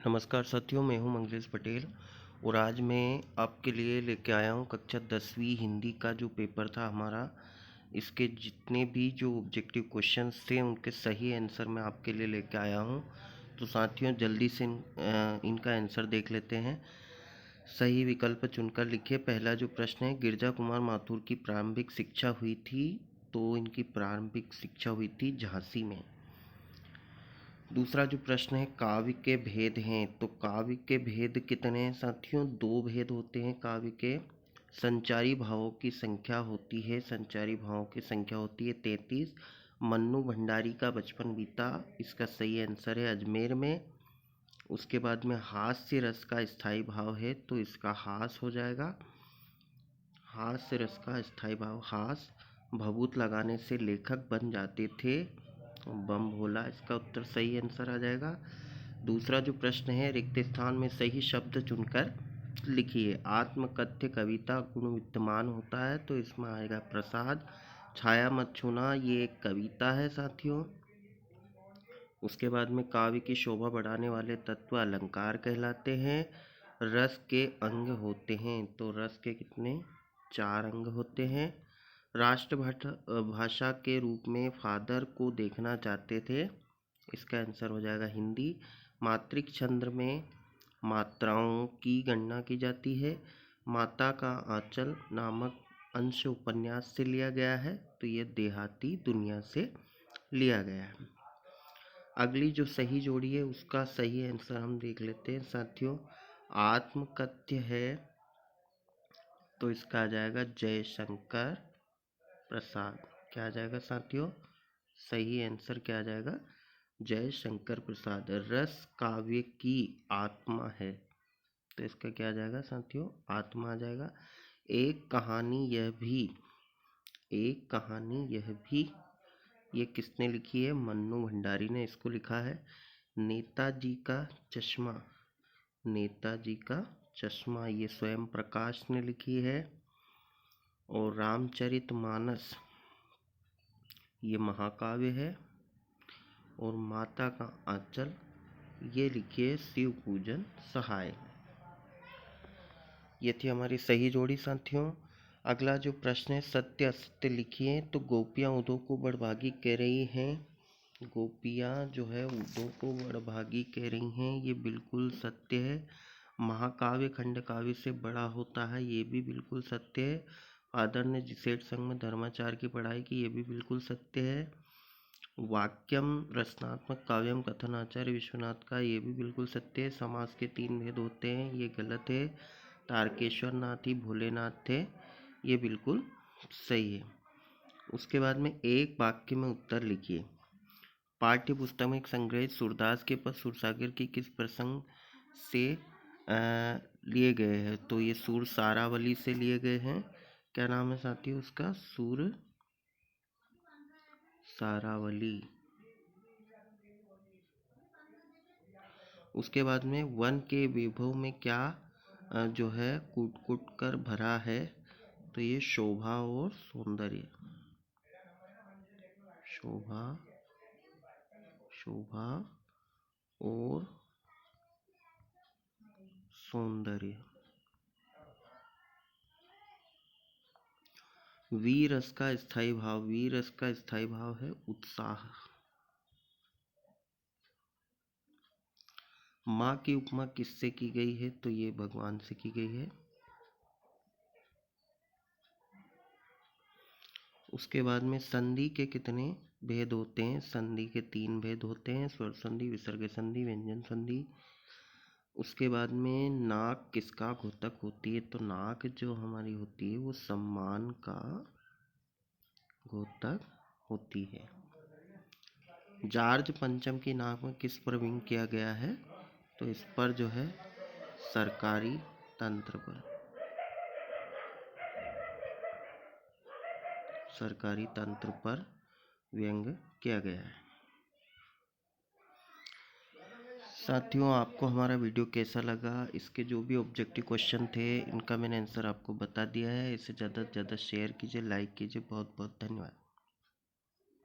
नमस्कार साथियों, मैं हूं मंगलेश पटेल और आज मैं आपके लिए लेके आया हूं कक्षा 10वीं हिंदी का जो पेपर था हमारा। इसके जितने भी जो ऑब्जेक्टिव क्वेश्चंस थे उनके सही आंसर मैं आपके लिए लेके आया हूं। तो साथियों जल्दी से इनका आंसर देख लेते हैं। सही विकल्प चुनकर लिखिए। पहला जो प्रश्न है, गिरजा कुमार माथुर की प्रारंभिक शिक्षा हुई थी, तो इनकी प्रारंभिक शिक्षा हुई थी झांसी में। दूसरा जो प्रश्न है, काव्य के भेद हैं, तो काव्य के भेद कितने हैं साथियों? 2 भेद होते हैं काव्य के। संचारी भावों की संख्या होती है 33। मन्नू भंडारी का बचपन बीता, इसका सही आंसर है अजमेर में। उसके बाद में हास्य रस का स्थायी भाव है, तो इसका हास हो जाएगा। हास्य रस का स्थायी भाव हास। भभूत लगाने से लेखक बन जाते थे, बम भोला, इसका उत्तर सही आंसर आ जाएगा। दूसरा जो प्रश्न है, रिक्त स्थान में सही शब्द चुनकर लिखिए। आत्मकथ्य कविता गुण विद्यमान होता है, तो इसमें आएगा प्रसाद। छाया मत छूना, ये एक कविता है साथियों। उसके बाद में काव्य की शोभा बढ़ाने वाले तत्व अलंकार कहलाते हैं। रस के अंग होते हैं, तो रस के कितने? 4 अंग होते हैं। भाषा के रूप में फादर को देखना चाहते थे, इसका आंसर हो जाएगा हिंदी। मात्रिक छंद में मात्राओं की गणना की जाती है। माता का आंचल नामक अंश उपन्यास से लिया गया है, तो ये देहाती दुनिया से लिया गया है। अगली जो सही जोड़ी है उसका सही आंसर हम देख लेते हैं साथियों। आत्मकथ्य है, तो इसका आ जाएगा जयशंकर प्रसाद। क्या आ जाएगा साथियों? सही आंसर क्या आ जाएगा? जयशंकर प्रसाद। रस काव्य की आत्मा है, तो इसका क्या आ जाएगा साथियों? आत्मा आ जाएगा। एक कहानी यह भी, ये किसने लिखी है? मन्नू भंडारी ने इसको लिखा है। नेताजी का चश्मा, ये स्वयं प्रकाश ने लिखी है। और रामचरितमानस, ये महाकाव्य है। और माता का आंचल, ये लिखिए शिव पूजन सहाय। ये थी हमारी सही जोड़ी साथियों। अगला जो प्रश्न है, सत्य असत्य लिखिए। तो गोपियाँ उदो को बड़भागी कह रही हैं, गोपियाँ जो है उदो को बड़भागी कह रही हैं, ये बिल्कुल सत्य है। महाकाव्य खंड काव्य से बड़ा होता है, ये भी बिल्कुल सत्य है। फादर ने जिसेठ संघ में धर्माचार्य की पढ़ाई की, ये भी बिल्कुल सत्य है। वाक्यम रचनात्मक काव्यम कथनाचार्य विश्वनाथ का, ये भी बिल्कुल सत्य है। समास के 3 भेद होते हैं, ये गलत है। तारकेश्वर नाथ ही भोलेनाथ थे, ये बिल्कुल सही है। उसके बाद में एक वाक्य में उत्तर लिखिए। पाठ्य पुस्तक में संग्रहित सूरदास के पद सूरसागर की किस प्रसंग से लिए गए हैं? तो ये सूर सारावली से लिए गए हैं। क्या नाम है साथियों उसका? सूर सारावली। उसके बाद में वन के विभव में क्या जो है कूट कूट कर भरा है? तो ये शोभा और सौंदर्य। शोभा और सौंदर्य। वीर रस का स्थायी भाव है उत्साह। माँ की उपमा किससे की गई है? तो ये भगवान से की गई है। उसके बाद में संधि के कितने भेद होते हैं? संधि के 3 भेद होते हैं, स्वर संधि, विसर्ग संधि, व्यंजन संधि। उसके बाद में नाक किसका घोतक होती है? तो नाक जो हमारी होती है वो सम्मान का घोतक होती है। जॉर्ज पंचम की नाक में किस पर विंग किया गया है? तो इस पर जो है सरकारी तंत्र पर व्यंग किया गया है। साथियों आपको हमारा वीडियो कैसा लगा? इसके जो भी ऑब्जेक्टिव क्वेश्चन थे इनका मैंने आंसर आपको बता दिया है। इसे ज़्यादा से ज़्यादा शेयर कीजिए, लाइक कीजिए। बहुत बहुत धन्यवाद।